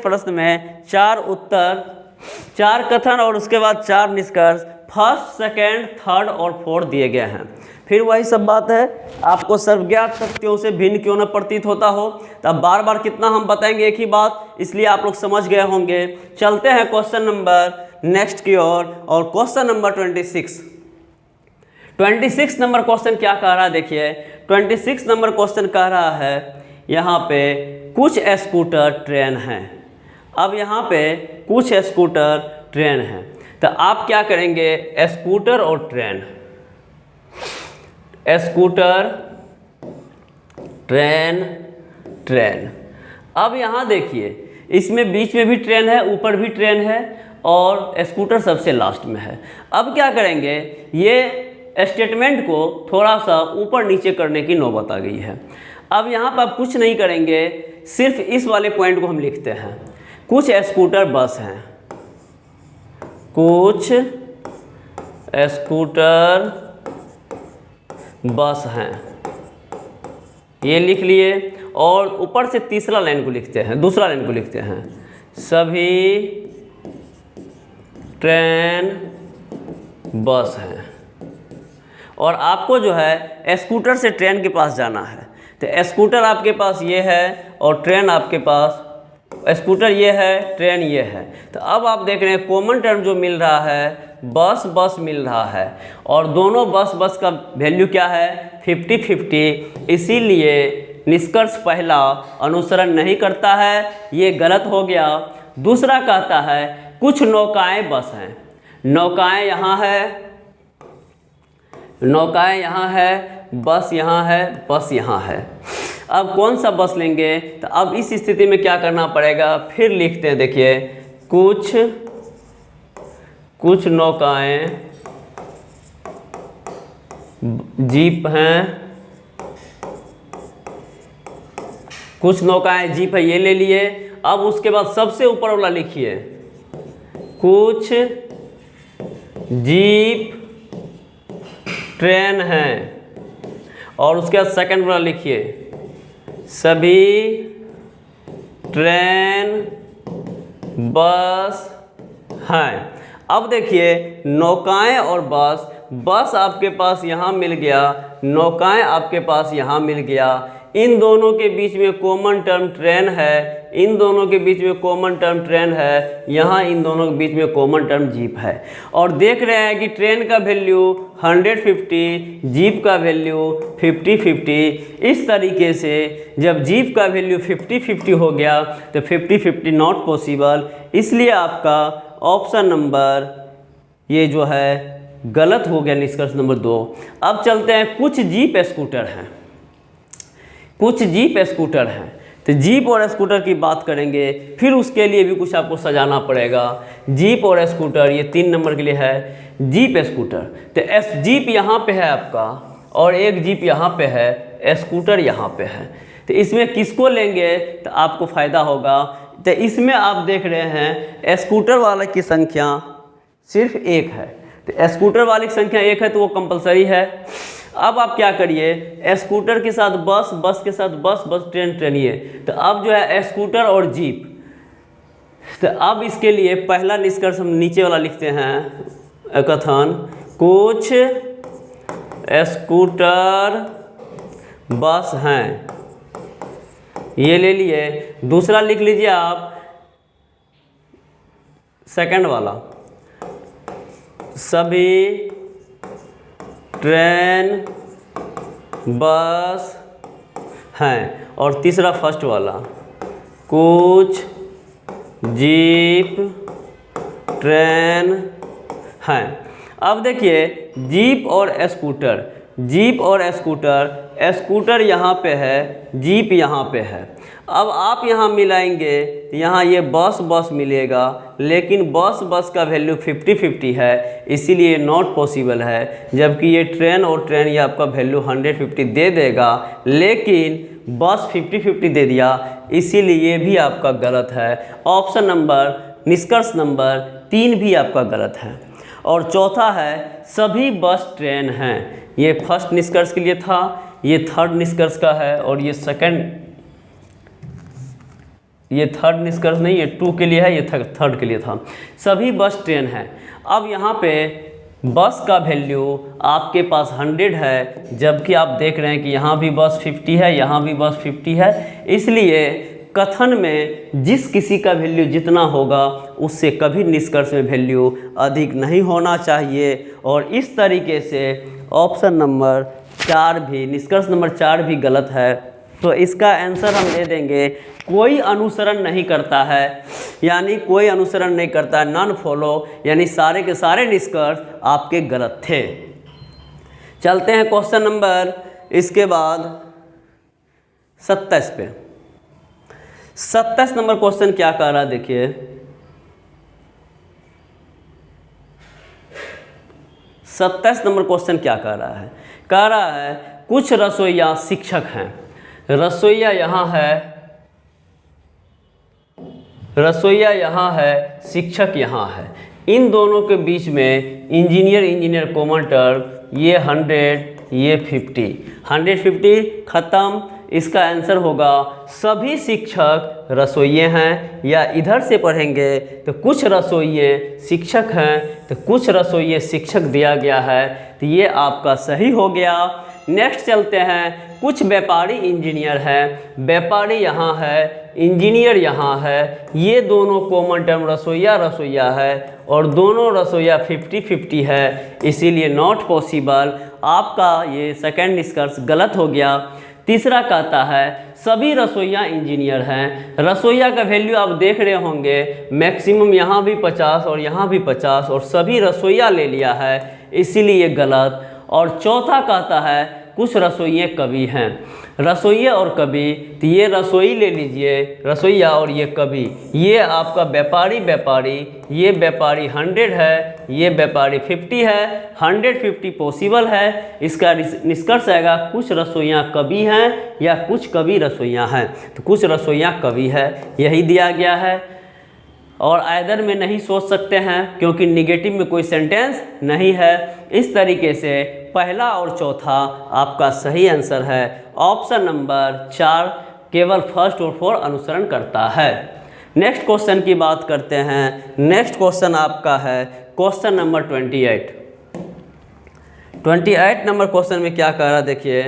प्रश्न में 4 उत्तर, 4 कथन और उसके बाद 4 निष्कर्ष, फर्स्ट, सेकेंड, थर्ड और फोर्थ दिए गए हैं। फिर वही सब बात है, आपको सर्वज्ञात तथ्यों से भिन्न क्यों न प्रतीत होता हो, तब बार बार कितना हम बताएंगे एक ही बात, इसलिए आप लोग समझ गए होंगे। चलते हैं क्वेश्चन नंबर नेक्स्ट की ओर, और क्वेश्चन नंबर 26 नंबर क्वेश्चन क्या कह रहा है देखिए। 26 नंबर क्वेश्चन कह रहा है यहाँ पे कुछ स्कूटर ट्रेन हैं। अब यहाँ पे कुछ स्कूटर ट्रेन हैं, तो आप क्या करेंगे, स्कूटर और ट्रेन, स्कूटर ट्रेन। अब यहाँ देखिए इसमें बीच में भी ट्रेन है, ऊपर भी ट्रेन है, और स्कूटर सबसे लास्ट में है। अब क्या करेंगे, ये स्टेटमेंट को थोड़ा सा ऊपर नीचे करने की नौबत आ गई है। अब यहाँ पर आप कुछ नहीं करेंगे, सिर्फ इस वाले पॉइंट को हम लिखते हैं, कुछ स्कूटर बस हैं, कुछ स्कूटर बस हैं, ये लिख लिए। और ऊपर से तीसरा लाइन को लिखते हैं, दूसरा लाइन को लिखते हैं, सभी ट्रेन बस हैं। और आपको जो है स्कूटर से ट्रेन के पास जाना है, तो स्कूटर आपके पास ये है और ट्रेन आपके पास, स्कूटर ये है, ट्रेन ये है। तो अब आप देख रहे हैं कॉमन टर्म जो मिल रहा है बस बस मिल रहा है, और दोनों बस बस का वैल्यू क्या है 50-50। इसीलिए निष्कर्ष पहला अनुसरण नहीं करता है, ये गलत हो गया। दूसरा कहता है कुछ नौकाएं बस हैं, नौकाएं यहाँ है, नौकाएं यहाँ है, बस यहाँ है, बस यहाँ है। अब कौन सा बस लेंगे, तो अब इस स्थिति में क्या करना पड़ेगा, फिर लिखते हैं, देखिए कुछ नौकाएं जीप हैं, कुछ नौकाएं जीप है, ये ले लिए। अब उसके बाद सबसे ऊपर वाला लिखिए, कुछ जीप ट्रेन हैं, और उसके बाद सेकंड वाला लिखिए, सभी ट्रेन बस हैं। अब देखिए नौकाएं और बस, बस आपके पास यहाँ मिल गया, नौकाएं आपके पास यहाँ मिल गया। इन दोनों के बीच में कॉमन टर्म ट्रेन है, इन दोनों के बीच में कॉमन टर्म ट्रेन है, यहाँ इन दोनों के बीच में कॉमन टर्म जीप है। और देख रहे हैं कि ट्रेन का वैल्यू 150, जीप का वैल्यू 50-50। इस तरीके से जब जीप का वैल्यू 50-50 हो गया तो 50-50 नॉट पॉसिबल, इसलिए आपका ऑप्शन नंबर ये जो है गलत हो गया, निष्कर्ष नंबर 2। अब चलते हैं, कुछ जीप स्कूटर हैं, कुछ जीप स्कूटर हैं। तो जीप और स्कूटर की बात करेंगे, फिर उसके लिए भी कुछ आपको सजाना पड़ेगा। जीप और स्कूटर ये 3 नंबर के लिए है, जीप स्कूटर। तो जीप यहाँ पे है आपका, और एक जीप यहाँ पे है, स्कूटर यहाँ पे है। तो इसमें किसको लेंगे तो आपको फ़ायदा होगा। तो इसमें आप देख रहे हैं स्कूटर वाले की संख्या सिर्फ 1 है, तो स्कूटर वाले की संख्या 1 है तो वो कंपलसरी है। अब आप क्या करिए, स्कूटर के साथ बस, बस के साथ बस, बस ट्रेन, ट्रेन ये। तो अब जो है स्कूटर और जीप, तो अब इसके लिए पहला निष्कर्ष हम नीचे वाला लिखते हैं, कथन कुछ स्कूटर बस हैं, ये ले लिए। दूसरा लिख लीजिए आप सेकंड वाला, सभी ट्रेन बस हैं। और तीसरा फर्स्ट वाला, कुछ जीप ट्रेन हैं। अब देखिए जीप और स्कूटर, जीप और स्कूटर, स्कूटर यहाँ पे है, जीप यहाँ पे है। अब आप यहाँ मिलाएंगे, यहाँ ये बस बस मिलेगा, लेकिन बस बस का वैल्यू 50-50 है, इसीलिए नॉट पॉसिबल है। जबकि ये ट्रेन और ट्रेन ये आपका वैल्यू 150 दे देगा, लेकिन बस 50-50 दे दिया, इसीलिए ये भी आपका गलत है। ऑप्शन नंबर, निष्कर्ष नंबर 3 भी आपका गलत है। और चौथा है सभी बस ट्रेन हैं, ये फर्स्ट निष्कर्ष के लिए था, ये थर्ड निष्कर्ष का है, और ये सेकंड, ये थर्ड निष्कर्ष नहीं, ये 2 के लिए है, ये थर्ड के लिए था। सभी बस ट्रेन है। अब यहाँ पे बस का वैल्यू आपके पास 100 है, जबकि आप देख रहे हैं कि यहाँ भी बस 50 है, यहाँ भी बस 50 है। इसलिए कथन में जिस किसी का वैल्यू जितना होगा उससे कभी निष्कर्ष में वैल्यू अधिक नहीं होना चाहिए। और इस तरीके से ऑप्शन नंबर 4 भी, निष्कर्ष नंबर 4 भी गलत है। तो इसका आंसर हम दे देंगे कोई अनुसरण नहीं करता है, यानी कोई अनुसरण नहीं करता है, नॉन फॉलो, यानी सारे के सारे निष्कर्ष आपके गलत थे। चलते हैं क्वेश्चन नंबर इसके बाद 27 पे। 27 नंबर क्वेश्चन क्या कह रहा है, देखिए 27 नंबर क्वेश्चन क्या कह रहा है, कह रहा है कुछ रसोइया शिक्षक हैं, रसोइया यहाँ है, रसोइया यहाँ है, शिक्षक यहाँ है। इन दोनों के बीच में इंजीनियर, इंजीनियर कॉमन टर्म, ये 100 ये 50, 150 ख़त्म। इसका आंसर होगा सभी शिक्षक रसोइये हैं, या इधर से पढ़ेंगे तो कुछ रसोइये शिक्षक हैं तो कुछ रसोइये शिक्षक दिया गया है, तो ये आपका सही हो गया। नेक्स्ट चलते हैं, कुछ व्यापारी इंजीनियर हैं, व्यापारी यहाँ है, इंजीनियर यहाँ है, ये दोनों कॉमन टर्म रसोइया रसोइया है और दोनों रसोइया 50-50 है, इसीलिए नॉट पॉसिबल। आपका ये सेकंड निष्कर्ष गलत हो गया। तीसरा कहता है सभी रसोइया इंजीनियर हैं, रसोइया का वैल्यू आप देख रहे होंगे, मैक्सिमम यहाँ भी 50 और यहाँ भी 50 और सभी रसोइया ले लिया है, इसीलिए गलत। और चौथा कहता है कुछ रसोइये कवि हैं, रसोइया और कवि, तो ये रसोई ले लीजिए, रसोइया और ये कवि, ये आपका व्यापारी व्यापारी, ये व्यापारी 100 है, ये व्यापारी 50 है, 150 पॉसिबल है। इसका निष्कर्ष आएगा कुछ रसोइयाँ कवि हैं या कुछ कवि रसोइयाँ हैं, तो कुछ रसोइयाँ कवि है, यही दिया गया है। और आइदर में नहीं सोच सकते हैं क्योंकि निगेटिव में कोई सेंटेंस नहीं है। इस तरीके से पहला और चौथा आपका सही आंसर है। ऑप्शन नंबर 4 केवल फर्स्ट और फोर्थ अनुसरण करता है। नेक्स्ट क्वेश्चन की बात करते हैं। नेक्स्ट क्वेश्चन आपका है क्वेश्चन नंबर 28। 28 नंबर क्वेश्चन में क्या कह रहा है देखिए,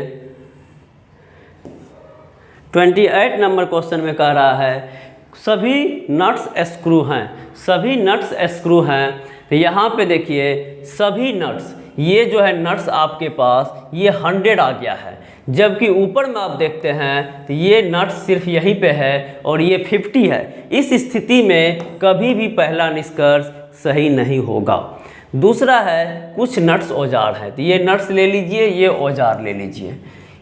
28 नंबर क्वेश्चन में कह रहा है सभी नट्स स्क्रू हैं, सभी नट्स स्क्रू हैं। तो यहाँ पे देखिए सभी नट्स, ये जो है नट्स आपके पास ये 100 आ गया है, जबकि ऊपर में आप देखते हैं तो ये नट्स सिर्फ यहीं पे है और ये 50 है। इस स्थिति में कभी भी पहला निष्कर्ष सही नहीं होगा। दूसरा है कुछ नट्स औजार हैं, तो ये नट्स ले लीजिए, ये औजार ले लीजिए,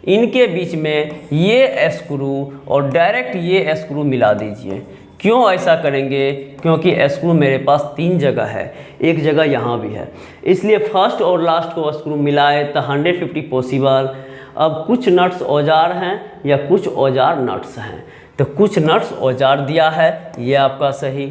इनके बीच में ये स्क्रू और डायरेक्ट ये स्क्रू मिला दीजिए। क्यों ऐसा करेंगे? क्योंकि स्क्रू मेरे पास 3 जगह है, एक जगह यहाँ भी है, इसलिए फर्स्ट और लास्ट को स्क्रू मिलाए तो 150 पॉसिबल। अब कुछ नट्स औजार हैं या कुछ औजार नट्स हैं, तो कुछ नट्स औजार दिया है, ये आपका सही।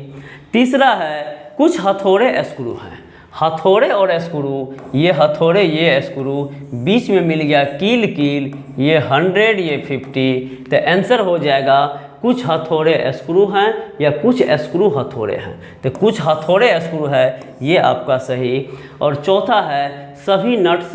तीसरा है कुछ हथौड़े स्क्रू हैं, हथौड़े और स्क्रू, ये हथौड़े ये स्क्रू, बीच में मिल गया कील कील, ये 100 ये 50, तो आंसर हो जाएगा कुछ हथौड़े स्क्रू हैं या कुछ स्क्रू हथौड़े हैं, तो कुछ हथौड़े स्क्रू है, ये आपका सही। और चौथा है सभी नट्स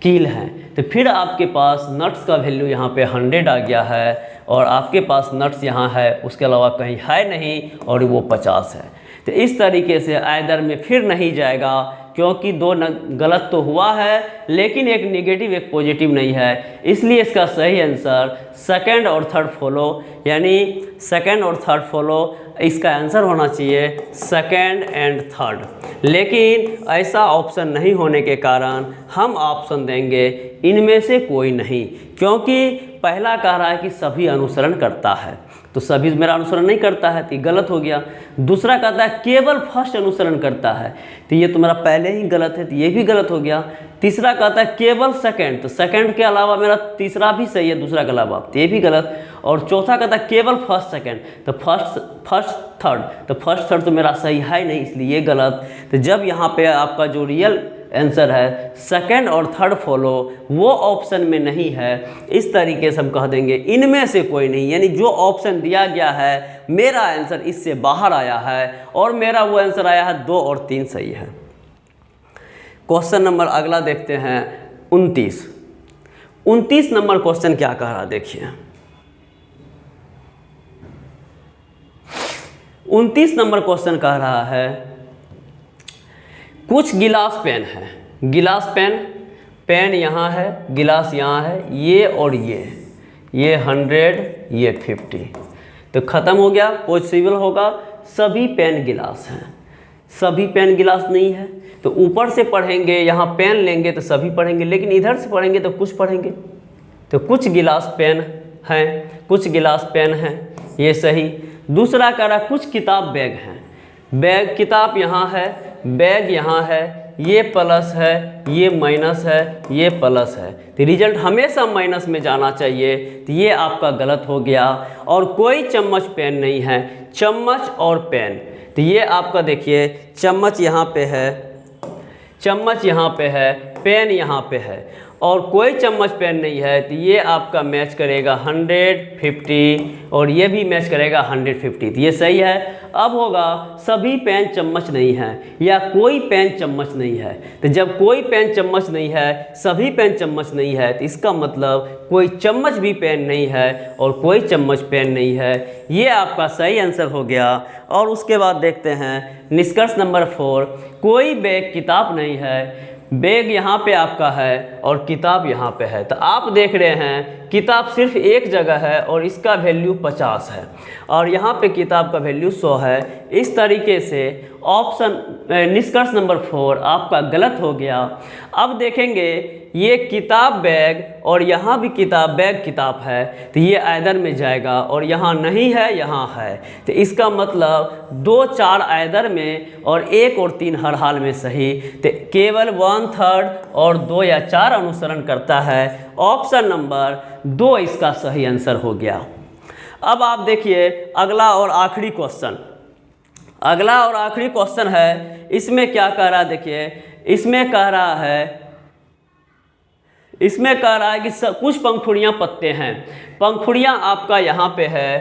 कील हैं, तो फिर आपके पास नट्स का वैल्यू यहाँ पे 100 आ गया है और आपके पास नट्स यहाँ है, उसके अलावा कहीं है नहीं और वो 50 है। तो इस तरीके से आइदर में फिर नहीं जाएगा क्योंकि 2 गलत तो हुआ है, लेकिन एक नेगेटिव एक पॉजिटिव नहीं है, इसलिए इसका सही आंसर सेकंड और थर्ड फॉलो, यानी सेकंड और थर्ड फॉलो, इसका आंसर होना चाहिए सेकंड एंड थर्ड। लेकिन ऐसा ऑप्शन नहीं होने के कारण हम ऑप्शन देंगे इनमें से कोई नहीं, क्योंकि पहला कह रहा है कि सभी अनुसरण करता है, तो सभी मेरा अनुसरण नहीं करता है, तो ये गलत हो गया। दूसरा कहता है केवल फर्स्ट अनुसरण करता है, तो ये तो मेरा पहले ही गलत है, तो ये भी गलत हो गया। तीसरा कहता है केवल सेकंड, तो सेकंड के अलावा मेरा तीसरा भी सही है दूसरा के अलावा, तो ये भी गलत। और चौथा कहता है केवल फर्स्ट सेकंड, तो फर्स्ट थर्ड, तो फर्स्ट थर्ड तो मेरा सही है नहीं, इसलिए ये गलत। तो जब यहाँ पे आपका जो रियल आंसर है सेकंड और थर्ड फॉलो, वो ऑप्शन में नहीं है, इस तरीके से हम कह देंगे इनमें से कोई नहीं, यानी जो ऑप्शन दिया गया है मेरा आंसर इससे बाहर आया है और मेरा वो आंसर आया है 2 और 3 सही है। क्वेश्चन नंबर अगला देखते हैं 29। 29 नंबर क्वेश्चन क्या कह रहा है देखिए, 29 नंबर क्वेश्चन कह रहा है कुछ गिलास पेन है, गिलास पेन, पेन यहाँ है, गिलास यहाँ है, ये और ये 100 ये 50, तो ख़त्म हो गया। पॉसिबल होगा सभी पेन गिलास हैं, सभी पेन गिलास नहीं है, तो ऊपर से पढ़ेंगे, यहाँ पेन लेंगे तो सभी पढ़ेंगे, लेकिन इधर से पढ़ेंगे तो कुछ पढ़ेंगे, तो कुछ गिलास पेन हैं, कुछ गिलास पेन हैं, ये सही। दूसरा कह रहा कुछ किताब बैग हैं, बैग किताब यहाँ है, बैग यहाँ है, ये प्लस है, ये माइनस है, ये प्लस है, तो रिजल्ट हमेशा माइनस में जाना चाहिए, तो ये आपका गलत हो गया। और कोई चम्मच पेन नहीं है, चम्मच और पेन, तो ये आपका देखिए चम्मच यहाँ पे है, चम्मच यहाँ पे है, पेन यहाँ पे है और कोई चम्मच पेन नहीं है, तो ये आपका मैच करेगा 150 और ये भी मैच करेगा 150, तो ये सही है। अब होगा सभी पेन चम्मच नहीं है या कोई पेन चम्मच नहीं है, तो जब कोई पेन चम्मच नहीं है, सभी पेन चम्मच नहीं है, तो इसका मतलब कोई चम्मच भी पेन नहीं है और कोई चम्मच पेन नहीं है। ये आपका सही आंसर हो गया। और उसके बाद देखते हैं निष्कर्ष नंबर 4, कोई बैग किताब नहीं है। बैग यहाँ पे आपका है और किताब यहाँ पे है, तो आप देख रहे हैं किताब सिर्फ एक जगह है और इसका वैल्यू 50 है और यहाँ पे किताब का वैल्यू 100 है। इस तरीके से ऑप्शन निष्कर्ष नंबर 4 आपका गलत हो गया। अब देखेंगे ये किताब बैग और यहाँ भी किताब बैग किताब है, तो ये आइदर में जाएगा और यहाँ नहीं है, यहाँ है, तो इसका मतलब 2 4 आइदर में और 1 और 3 हर हाल में सही, तो केवल 1/3 और 2 या 4 अनुसरण करता है। ऑप्शन नंबर 2 इसका सही आंसर हो गया। अब आप देखिए अगला और आखिरी क्वेश्चन, अगला और आखिरी क्वेश्चन है। इसमें क्या कह रहा है, देखिए इसमें कह रहा है कि कुछ पंखुड़ियाँ पत्ते हैं। पंखुड़ियाँ आपका यहाँ पे है,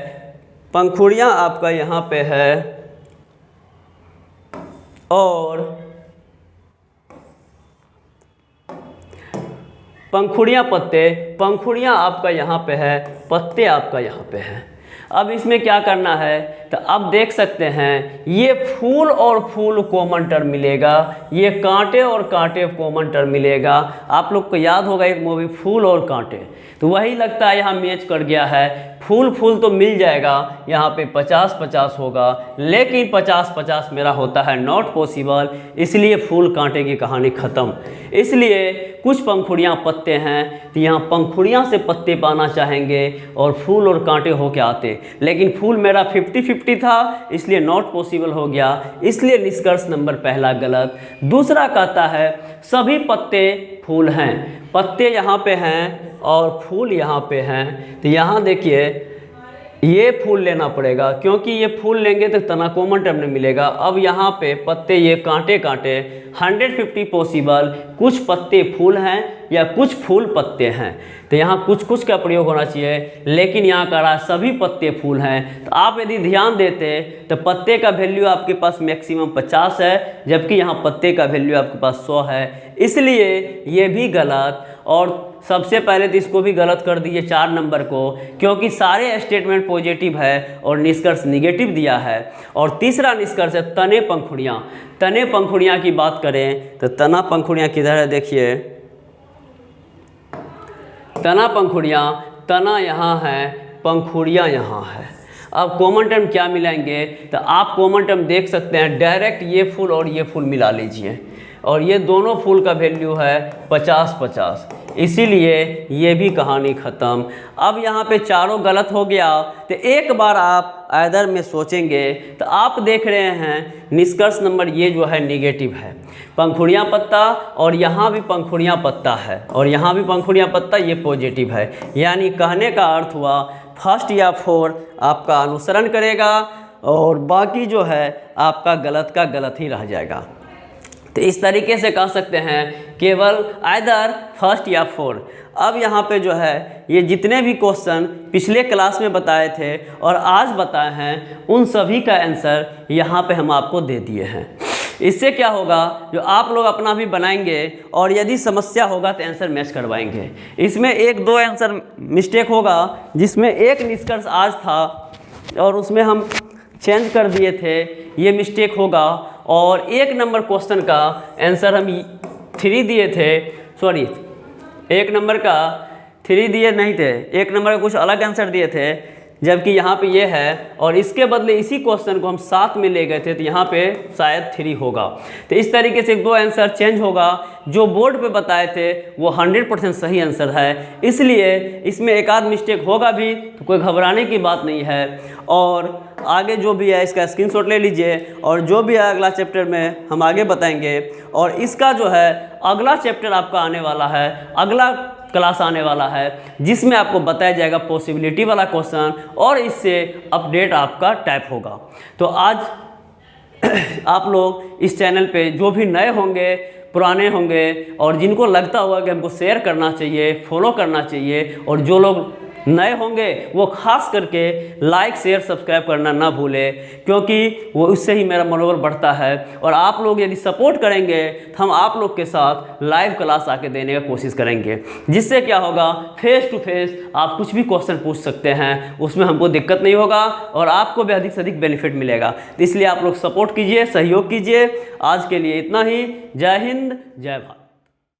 पंखुड़ियाँ आपका यहाँ पे है और पंखुड़ियाँ पत्ते, पंखुड़ियाँ आपका यहाँ पे है, पत्ते आपका यहाँ पे है। अब इसमें क्या करना है, तो अब देख सकते हैं ये फूल और फूल कॉमन टर्म मिलेगा, ये कांटे और कांटे कॉमन टर्म मिलेगा। आप लोग को याद होगा एक मूवी फूल और कांटे, तो वही लगता है यहाँ मैच कर गया है। फूल फूल तो मिल जाएगा, यहाँ पे 50-50 होगा, लेकिन 50-50 मेरा होता है नॉट पॉसिबल, इसलिए फूल कांटे की कहानी ख़त्म। इसलिए कुछ पंखुड़ियाँ पत्ते हैं, तो यहाँ पंखुड़ियाँ से पत्ते पाना चाहेंगे और फूल और कांटे होके आते, लेकिन फूल मेरा 50-50 था, इसलिए नॉट पॉसिबल हो गया, इसलिए निष्कर्ष नंबर पहला गलत। दूसरा कहता है सभी पत्ते फूल हैं, पत्ते यहाँ पे हैं और फूल यहाँ पे हैं, तो यहाँ देखिए ये फूल लेना पड़ेगा, क्योंकि ये फूल लेंगे तो तना कॉमन टर्म में मिलेगा। अब यहाँ पे पत्ते ये कांटे कांटे 150 पॉसिबल, कुछ पत्ते फूल हैं या कुछ फूल पत्ते हैं, तो यहाँ कुछ कुछ का प्रयोग होना चाहिए, लेकिन यहाँ का रहा सभी पत्ते फूल हैं। तो आप यदि ध्यान देते तो पत्ते का वैल्यू आपके पास मैक्सिमम 50 है, जबकि यहाँ पत्ते का वैल्यू आपके पास 100 है, इसलिए ये भी गलत। और सबसे पहले तो इसको भी गलत कर दीजिए 4 नंबर को, क्योंकि सारे स्टेटमेंट पॉजिटिव है और निष्कर्ष निगेटिव दिया है। और तीसरा निष्कर्ष है तने पंखुड़ियाँ। तने पंखुड़ियाँ की बात करें तो तना पंखुड़ियाँ किधर है, देखिए तना पंखुड़ियाँ, तना यहाँ है, पंखुड़ियाँ यहाँ है। अब कॉमन टर्म क्या मिलाएंगे, तो आप कॉमन टर्म देख सकते हैं, डायरेक्ट ये फूल और ये फूल मिला लीजिए और ये दोनों फूल का वैल्यू है 50-50, इसीलिए ये भी कहानी ख़त्म। अब यहाँ पे चारों गलत हो गया, तो एक बार आप आइदर में सोचेंगे तो आप देख रहे हैं निष्कर्ष नंबर ये जो है निगेटिव है, पंखुड़ियाँ पत्ता और यहाँ भी पंखुड़ियाँ पत्ता है और यहाँ भी पंखुड़ियाँ पत्ता, ये पॉजिटिव है। यानी कहने का अर्थ हुआ फर्स्ट या 4 आपका अनुसरण करेगा और बाकी जो है आपका गलत का गलत ही रह जाएगा। तो इस तरीके से कह सकते हैं केवल आइदर फर्स्ट या 4। अब यहाँ पे जो है ये जितने भी क्वेश्चन पिछले क्लास में बताए थे और आज बताए हैं, उन सभी का आंसर यहाँ पे हम आपको दे दिए हैं। इससे क्या होगा, जो आप लोग अपना भी बनाएंगे और यदि समस्या होगा तो आंसर मैच करवाएंगे। इसमें 1-2 आंसर मिस्टेक होगा, जिसमें एक निष्कर्ष आज था और उसमें हम चेंज कर दिए थे, ये मिस्टेक होगा। और 1 नंबर क्वेश्चन का आंसर हम 3 दिए थे, सॉरी 1 नंबर का 3 दिए नहीं थे, 1 नंबर का कुछ अलग आंसर दिए थे, जबकि यहाँ पे ये है और इसके बदले इसी क्वेश्चन को हम 7 में ले गए थे, तो यहाँ पे शायद 3 होगा। तो इस तरीके से 1-2 आंसर चेंज होगा। जो बोर्ड पे बताए थे वो 100% सही आंसर है, इसलिए इसमें एक आध मिस्टेक होगा भी तो कोई घबराने की बात नहीं है। और आगे जो भी है इसका स्क्रीनशॉट ले लीजिए और जो भी है अगला चैप्टर में हम आगे बताएंगे। और इसका जो है अगला चैप्टर आपका आने वाला है, अगला क्लास आने वाला है, जिसमें आपको बताया जाएगा पॉसिबिलिटी वाला क्वेश्चन और इससे अपडेट आपका टाइप होगा। तो आज आप लोग इस चैनल पे जो भी नए होंगे, पुराने होंगे और जिनको लगता होगा कि हमको शेयर करना चाहिए, फॉलो करना चाहिए, और जो लोग नए होंगे वो खास करके लाइक, शेयर, सब्सक्राइब करना ना भूलें, क्योंकि वो उससे ही मेरा मनोबल बढ़ता है। और आप लोग यदि सपोर्ट करेंगे तो हम आप लोग के साथ लाइव क्लास आके देने का कोशिश करेंगे, जिससे क्या होगा, फेस टू फेस आप कुछ भी क्वेश्चन पूछ सकते हैं, उसमें हमको दिक्कत नहीं होगा और आपको भी अधिक से अधिक बेनिफिट मिलेगा। तो इसलिए आप लोग सपोर्ट कीजिए, सहयोग कीजिए। आज के लिए इतना ही। जय हिंद, जय भारत।